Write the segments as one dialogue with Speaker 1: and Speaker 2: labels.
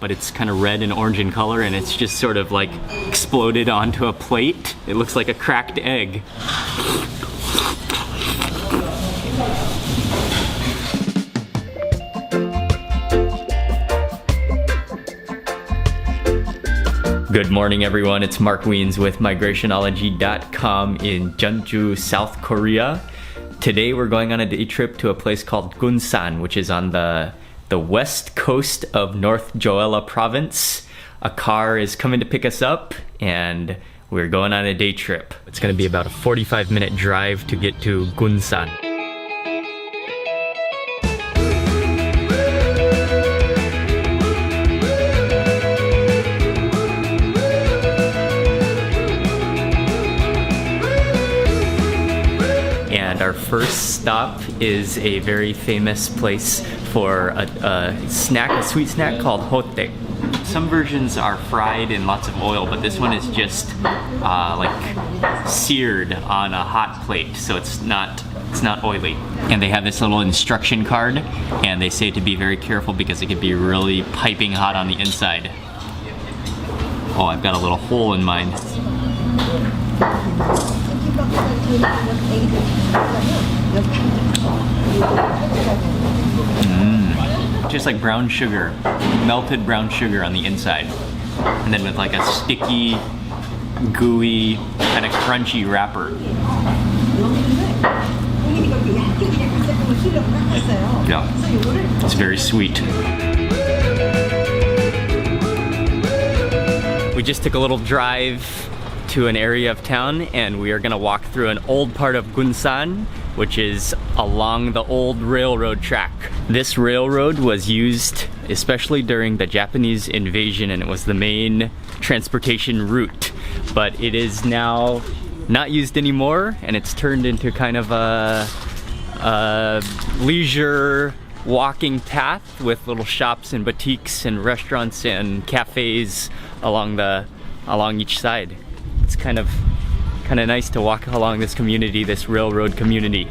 Speaker 1: but it's kind of red and orange in color, and it's just sort of like exploded onto a plate. It looks like a cracked egg. Good morning, everyone. It's Mark Wiens with migrationology.com in Jeonju, South Korea. Today we're going on a day trip to a place called Gunsan, which is on the west coast of North Jeolla province. A car is coming to pick us up and we're going on a day trip. It's going to be about a 45-minute drive to get to Gunsan. And our first stop is a very famous place for a sweet snack called hotte. Some versions are fried in lots of oil, but this one is just like seared on a hot plate, so it's not oily. And they have this little instruction card, and they say to be very careful because it can be really piping hot on the inside. Oh, I've got a little hole in mine. Just like brown sugar, melted brown sugar on the inside, and then with like a sticky, gooey, kind of crunchy wrapper. Yeah, it's very sweet. We just took a little drive to an area of town, and we are going to walk through an old part of Gunsan, which is along the old railroad track. This railroad was used especially during the Japanese invasion, and it was the main transportation route, but it is now not used anymore, and it's turned into kind of a leisure walking path with little shops and boutiques and restaurants and cafes along each side. It's kind of nice to walk along this community, this railroad community.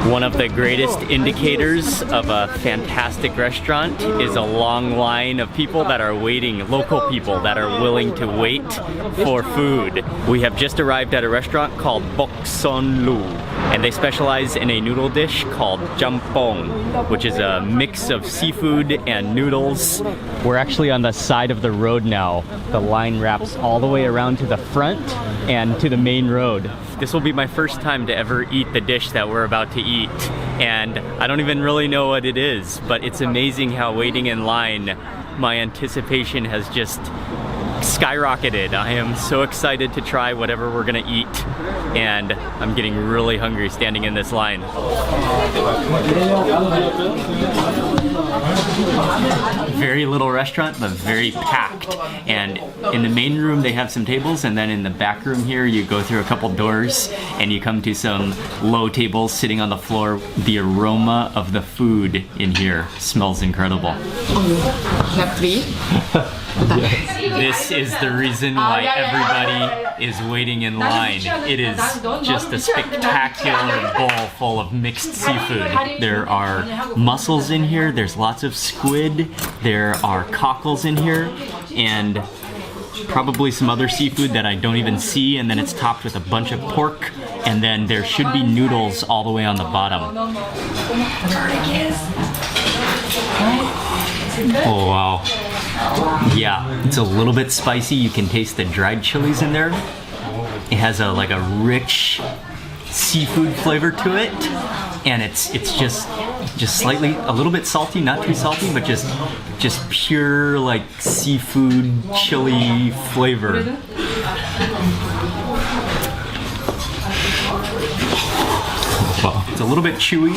Speaker 1: One of the greatest indicators of a fantastic restaurant is a long line of people that are waiting, local people that are willing to wait for food. We have just arrived at a restaurant called Bokseonlu, and they specialize in a noodle dish called jampong, which is a mix of seafood and noodles. We're actually on the side of the road now. The line wraps all the way around to the front and to the main road. This will be my first time to ever eat the dish that we're about to eat, and I don't even really know what it is, but it's amazing how waiting in line, my anticipation has just skyrocketed. I am so excited to try whatever we're gonna eat, and I'm getting really hungry standing in this line. Very little restaurant, but very packed. And in the main room they have some tables, and then in the back room here you go through a couple doors and you come to some low tables sitting on the floor. The aroma of the food in here smells incredible. This is the reason why everybody is waiting in line. It is just a spectacular bowl full of mixed seafood. There are mussels in here, there's lots of squid, there are cockles in here, and probably some other seafood that I don't even see, and then it's topped with a bunch of pork, and then there should be noodles all the way on the bottom. Oh wow. Yeah, it's a little bit spicy. You can taste the dried chilies in there. It has like a rich seafood flavor to it, and it's just slightly a little bit salty, not too salty, but just pure like seafood chili flavor. Well, it's a little bit chewy,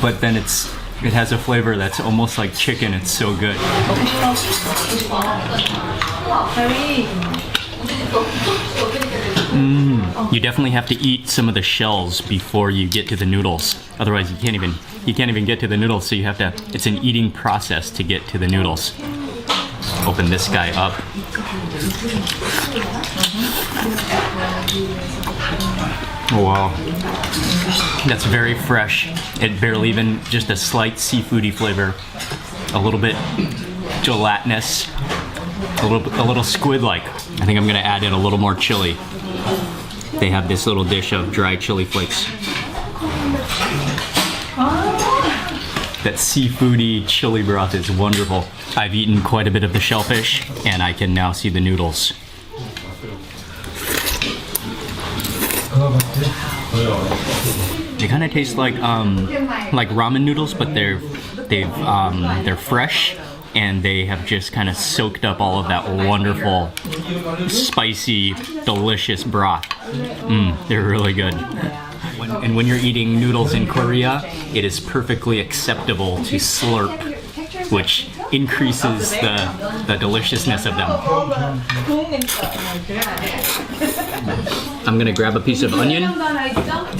Speaker 1: but then it has a flavor that's almost like chicken. It's so good. You definitely have to eat some of the shells before you get to the noodles. Otherwise, you can't even get to the noodles. So you have to. It's an eating process to get to the noodles. Open this guy up. Oh wow. that's very fresh. It barely even, just a slight seafoody flavor. A little bit gelatinous, a little squid-like. I think I'm gonna add in a little more chili. They have this little dish of dry chili flakes. That seafoody chili broth is wonderful. I've eaten quite a bit of the shellfish, and I can now see the noodles. They kind of taste like ramen noodles, but they're fresh, and they have just kind of soaked up all of that wonderful, spicy, delicious broth. They're really good. And when you're eating noodles in Korea, it is perfectly acceptable to slurp, which increases the deliciousness of them. I'm gonna grab a piece of onion,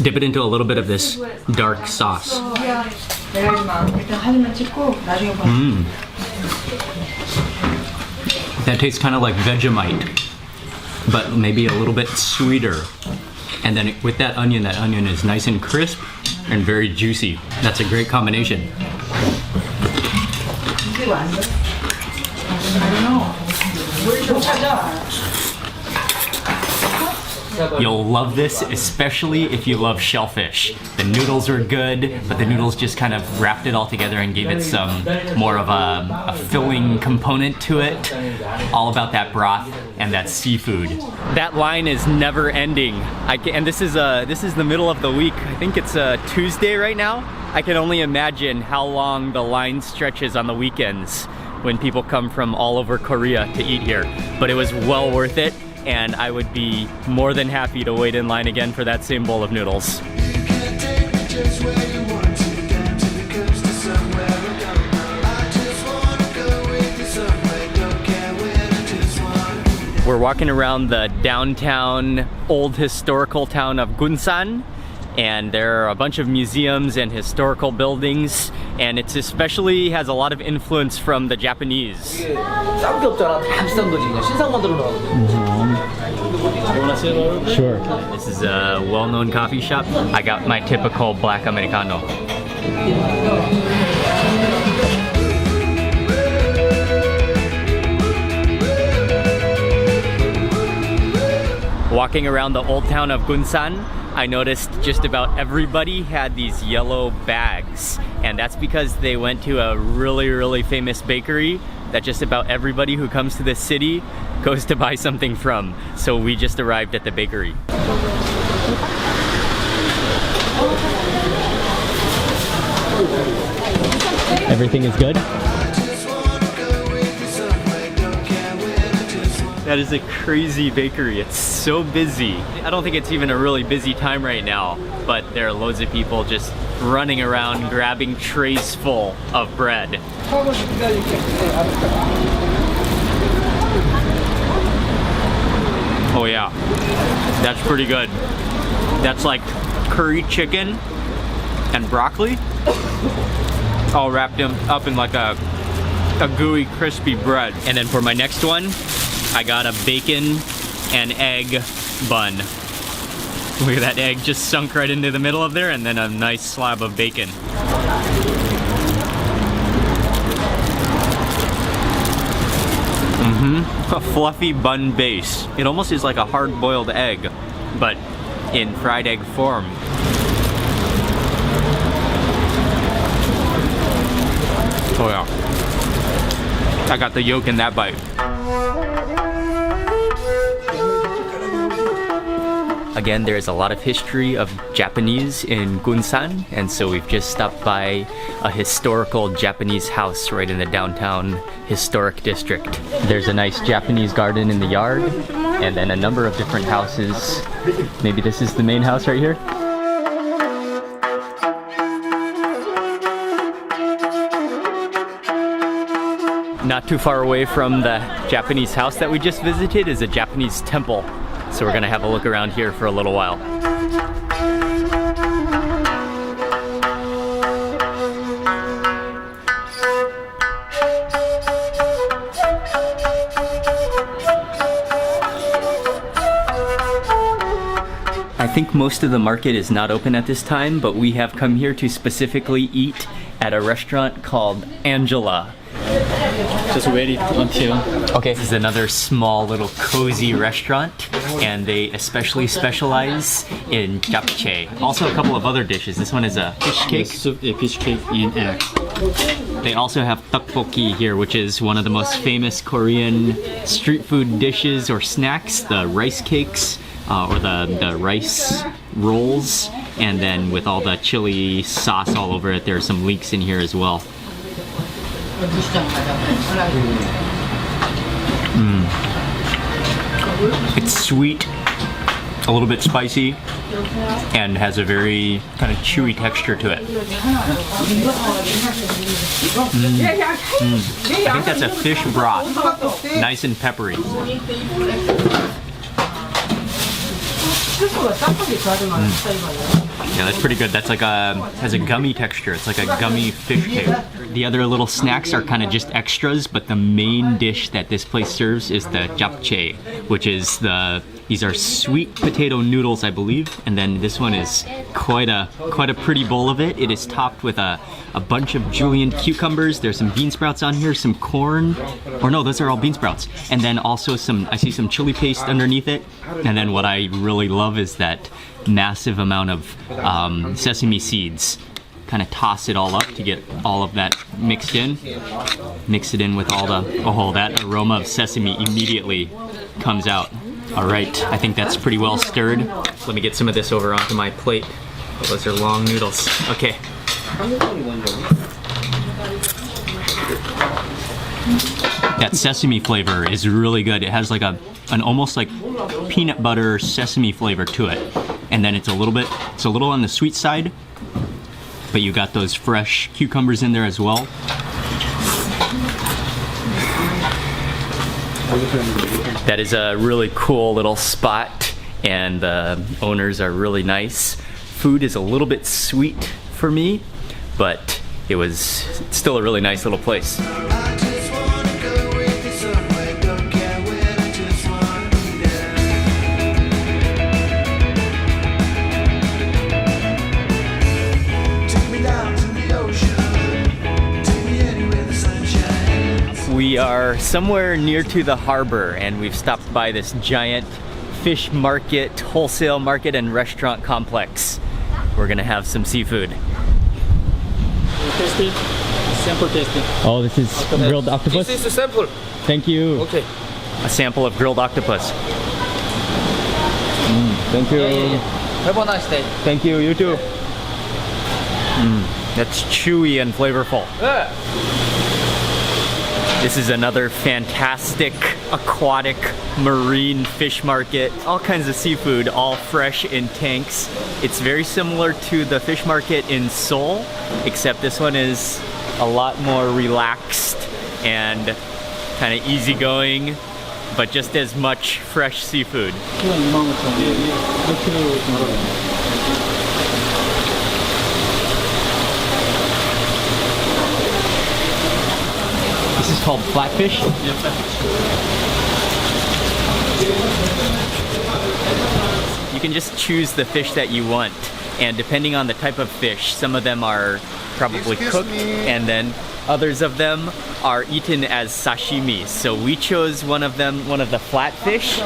Speaker 1: dip it into a little bit of this dark sauce. That tastes kind of like Vegemite, but maybe a little bit sweeter. And then with that onion is nice and crisp and very juicy. That's a great combination. You'll love this, especially if you love shellfish. The noodles are good, but the noodles just kind of wrapped it all together and gave it some more of a filling component to it. All about that broth and that seafood. That line is never ending. And this is the middle of the week. I think it's Tuesday right now. I can only imagine how long the line stretches on the weekends when people come from all over Korea to eat here. But it was well worth it, and I would be more than happy to wait in line again for that same bowl of noodles. We're walking around the downtown old historical town of Gunsan, and there are a bunch of museums and historical buildings, and it especially has a lot of influence from the Japanese. Sure. This is a well-known coffee shop. I got my typical black Americano. Walking around the old town of Gunsan, I noticed just about everybody had these yellow bags, and that's because they went to a really famous bakery that just about everybody who comes to this city goes to buy something from. So we just arrived at the bakery. Everything is good? That is a crazy bakery. It's so busy. I don't think it's even a really busy time right now, but there are loads of people just running around grabbing trays full of bread. Oh yeah, that's pretty good. That's like curry chicken and broccoli, all wrapped up in like a gooey, crispy bread. And then for my next one, I got a bacon and egg bun. Look at that egg just sunk right into the middle of there, and then a nice slab of bacon. A fluffy bun base. It almost is like a hard-boiled egg, but in fried egg form. Oh yeah. I got the yolk in that bite. Again, there's a lot of history of Japanese in Gunsan, and so we've just stopped by a historical Japanese house right in the downtown historic district. There's a nice Japanese garden in the yard, and then a number of different houses. Maybe this is the main house right here? Not too far away from the Japanese house that we just visited is a Japanese temple. So we're gonna have a look around here for a little while. I think most of the market is not open at this time, but we have come here to specifically eat at a restaurant called Angela.
Speaker 2: Just wait it until...
Speaker 1: Okay, this is another small little cozy restaurant, and they especially specialize in japchae. Also a couple of other dishes. This one is a fish cake.
Speaker 2: Soup, a fish cake and egg.
Speaker 1: They also have tteokbokki here, which is one of the most famous Korean street food dishes or snacks. The rice cakes, or the rice rolls, and then with all the chili sauce all over it, there are some leeks in here as well. It's sweet, a little bit spicy, and has a very kind of chewy texture to it. I think that's a fish broth, nice and peppery. Yeah, that's pretty good. That's like has a gummy texture. It's like a gummy fish cake. The other little snacks are kind of just extras, but the main dish that this place serves is the japchae, which is these are sweet potato noodles, I believe, and then this one is quite a pretty bowl of it. It is topped with a bunch of julienne cucumbers. There's some bean sprouts on here, some corn, or no, those are all bean sprouts, and then also I see some chili paste underneath it, and then what I really love is that massive amount of sesame seeds. Kind of toss it all up to get all of that mixed in. Mix it in with all that aroma of sesame immediately comes out. All right, I think that's pretty well stirred. Let me get some of this over onto my plate. Oh, those are long noodles. Okay. That sesame flavor is really good. It has like an almost like peanut butter sesame flavor to it. And then it's a little on the sweet side, but you got those fresh cucumbers in there as well. That is a really cool little spot, and the owners are really nice. Food is a little bit sweet for me, but it's still a really nice little place. We are somewhere near to the harbor, and we've stopped by this giant fish market, wholesale market, and restaurant complex. We're gonna have some seafood.
Speaker 2: Tasty, sample tasty.
Speaker 1: Oh, this is grilled octopus?
Speaker 3: This is a sample.
Speaker 1: Thank you.
Speaker 3: Okay.
Speaker 1: A sample of grilled octopus. Thank you.
Speaker 3: Have a nice day.
Speaker 1: Thank you, you too. That's chewy and flavorful. This is another fantastic aquatic marine fish market. All kinds of seafood, all fresh in tanks. It's very similar to the fish market in Seoul, except this one is a lot more relaxed and kind of easygoing, but just as much fresh seafood. This is called flatfish?
Speaker 2: Yeah, flatfish.
Speaker 1: You can just choose the fish that you want, and depending on the type of fish, some of them are probably cooked, and then others of them are eaten as sashimi. So we chose one of the flatfish.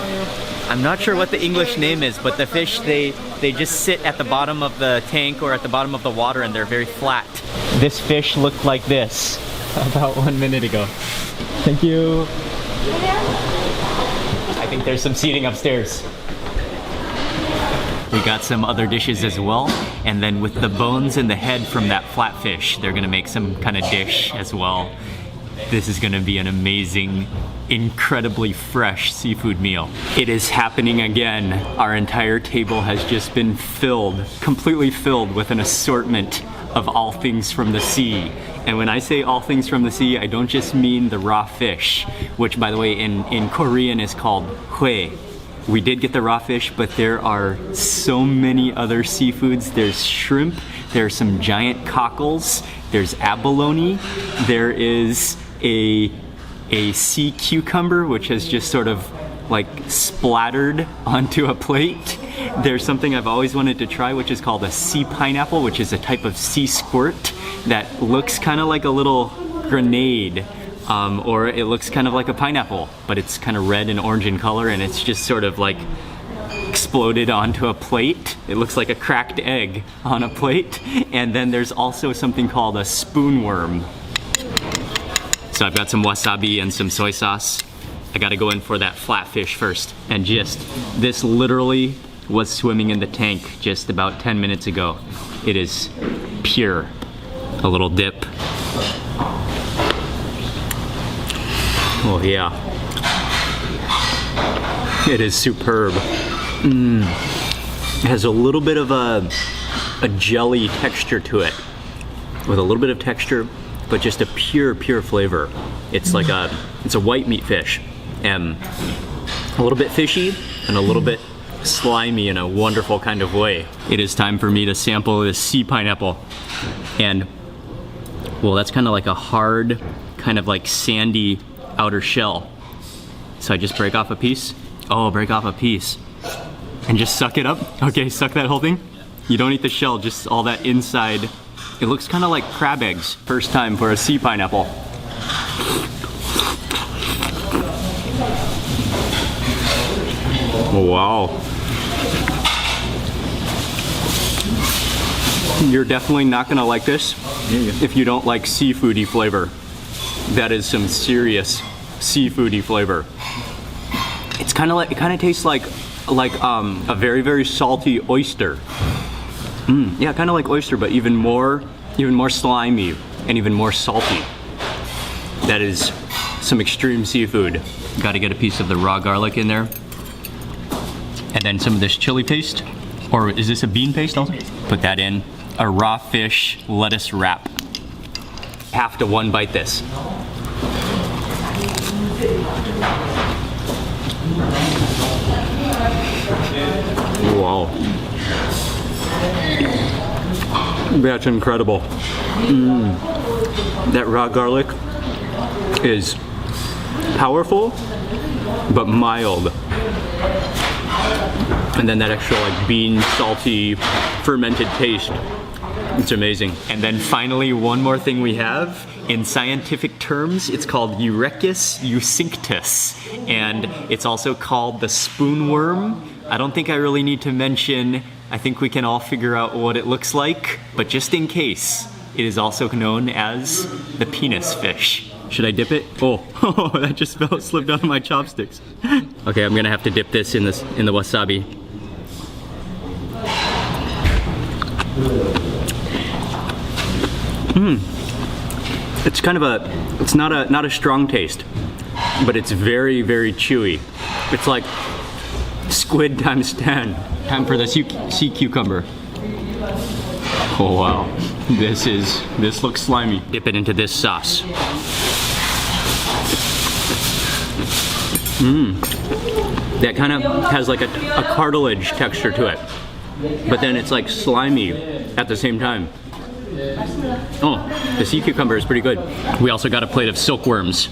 Speaker 1: I'm not sure what the English name is, but the fish, they just sit at the bottom of the tank or at the bottom of the water, and they're very flat. This fish looked like this about 1 minute ago. Thank you. I think there's some seating upstairs. We got some other dishes as well, and then with the bones and the head from that flatfish, they're gonna make some kind of dish as well. This is gonna be an amazing, incredibly fresh seafood meal. It is happening again. Our entire table has just been filled, completely filled with an assortment of all things from the sea. And when I say all things from the sea, I don't just mean the raw fish, which by the way in Korean is called hue. We did get the raw fish, but there are so many other seafoods. There's shrimp, there's some giant cockles, there's abalone, there is a sea cucumber, which has just sort of like splattered onto a plate. There's something I've always wanted to try, which is called a sea pineapple, which is a type of sea squirt that looks kind of like a little grenade, or it looks kind of like a pineapple, but it's kind of red and orange in color, and it's just sort of like exploded onto a plate. It looks like a cracked egg on a plate. And then there's also something called a spoon worm. So I've got some wasabi and some soy sauce. I gotta go in for that flatfish first. And just, this literally was swimming in the tank just about 10 minutes ago. It is pure. A little dip. Oh yeah. It is superb. It has a little bit of a jelly texture to it, with a little bit of texture, but just a pure flavor. It's like it's a white meat fish, and a little bit fishy and a little bit slimy in a wonderful kind of way. It is time for me to sample this sea pineapple, and well, that's kind of like a hard, kind of like sandy outer shell. So I just break off a piece. Oh, break off a piece. And just suck it up. Okay, suck that whole thing. You don't eat the shell, just all that inside. It looks kind of like crab eggs. First time for a sea pineapple. Oh, wow. You're definitely not gonna like this if you don't like seafoody flavor. That is some serious seafoody flavor. It's kind of like, it kind of tastes like a very salty oyster. Yeah, kind of like oyster, but even more slimy and even more salty. That is some extreme seafood. Got to get a piece of the raw garlic in there, and then some of this chili paste, or is this a bean paste also? Put that in. A raw fish lettuce wrap. Have to one bite this. Wow. That's incredible. That raw garlic is powerful, but mild. And then that extra like bean, salty, fermented taste. It's amazing. And then finally, one more thing we have. In scientific terms, it's called Eurychus eucinctus, and it's also called the spoon worm. I don't think I really need to mention, I think we can all figure out what it looks like, but just in case, it is also known as the penis fish. Should I dip it? Oh, that just slipped out of my chopsticks. Okay, I'm gonna have to dip this in the wasabi. It's kind of it's not a strong taste, but it's very chewy. It's like squid times 10. Time for the sea cucumber. Oh wow, this looks slimy. Dip it into this sauce. That kind of has like a cartilage texture to it, but then it's like slimy at the same time. Oh, the sea cucumber is pretty good. We also got a plate of silkworms.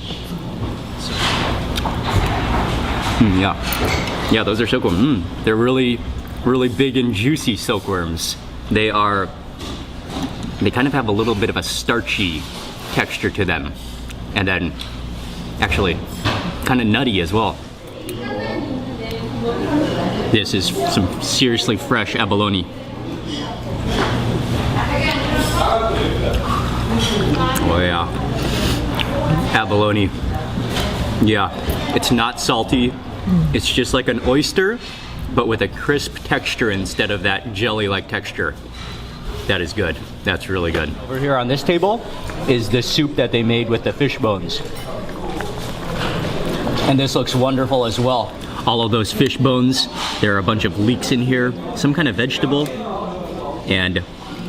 Speaker 1: Yeah, those are silkworms. They're really big and juicy silkworms. They kind of have a little bit of a starchy texture to them, and then actually kind of nutty as well. This is some seriously fresh abalone. Oh yeah, abalone. Yeah, it's not salty. It's just like an oyster, but with a crisp texture instead of that jelly-like texture. That is good. That's really good. Over here on this table is the soup that they made with the fish bones. And this looks wonderful as well. All of those fish bones, there are a bunch of leeks in here, some kind of vegetable, and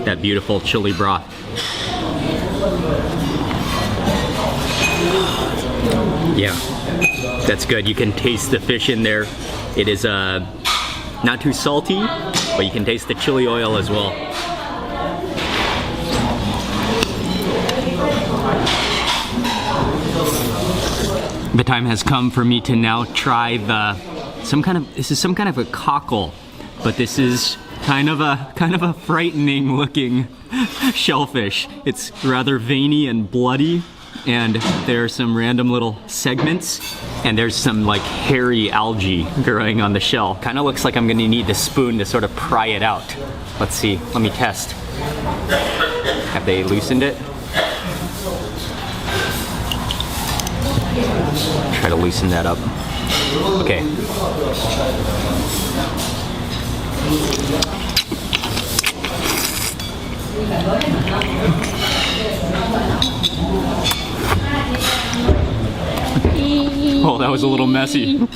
Speaker 1: that beautiful chili broth. Yeah, that's good. You can taste the fish in there. It is not too salty, but you can taste the chili oil as well. The time has come for me to now try this is some kind of a cockle, but this is kind of a frightening looking shellfish. It's rather veiny and bloody, and there are some random little segments, and there's some like hairy algae growing on the shell. Kind of looks like I'm gonna need the spoon to sort of pry it out. Let's see, let me test. Have they loosened it? Try to loosen that up. Okay. Oh, that was a little messy.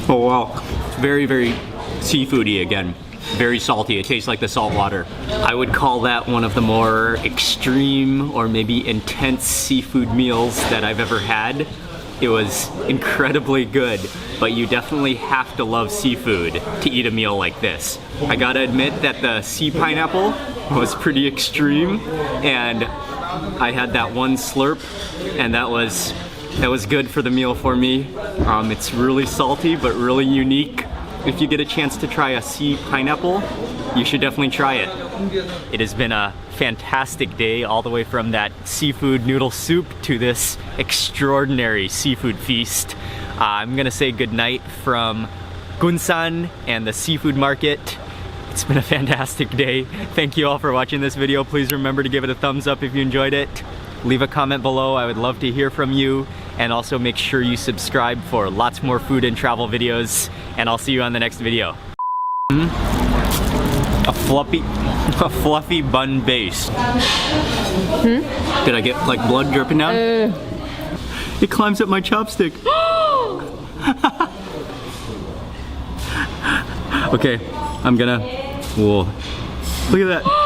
Speaker 1: Oh wow. Very, very seafoody again. Very salty. It tastes like the salt water. I would call that one of the more extreme or maybe intense seafood meals that I've ever had. It was incredibly good, but you definitely have to love seafood to eat a meal like this. I gotta admit that the sea pineapple was pretty extreme, and I had that one slurp, and that was good for the meal for me. It's really salty, but really unique. If you get a chance to try a sea pineapple, you should definitely try it. It has been a fantastic day, all the way from that seafood noodle soup to this extraordinary seafood feast. I'm gonna say goodnight from Gunsan and the seafood market. It's been a fantastic day. Thank you all for watching this video. Please remember to give it a thumbs up if you enjoyed it. Leave a comment below, I would love to hear from you. And also make sure you subscribe for lots more food and travel videos. And I'll see you on the next video. A fluffy bun base. Did I get like blood dripping down? It climbs up my chopstick. Okay, I'm gonna, whoa, look at that.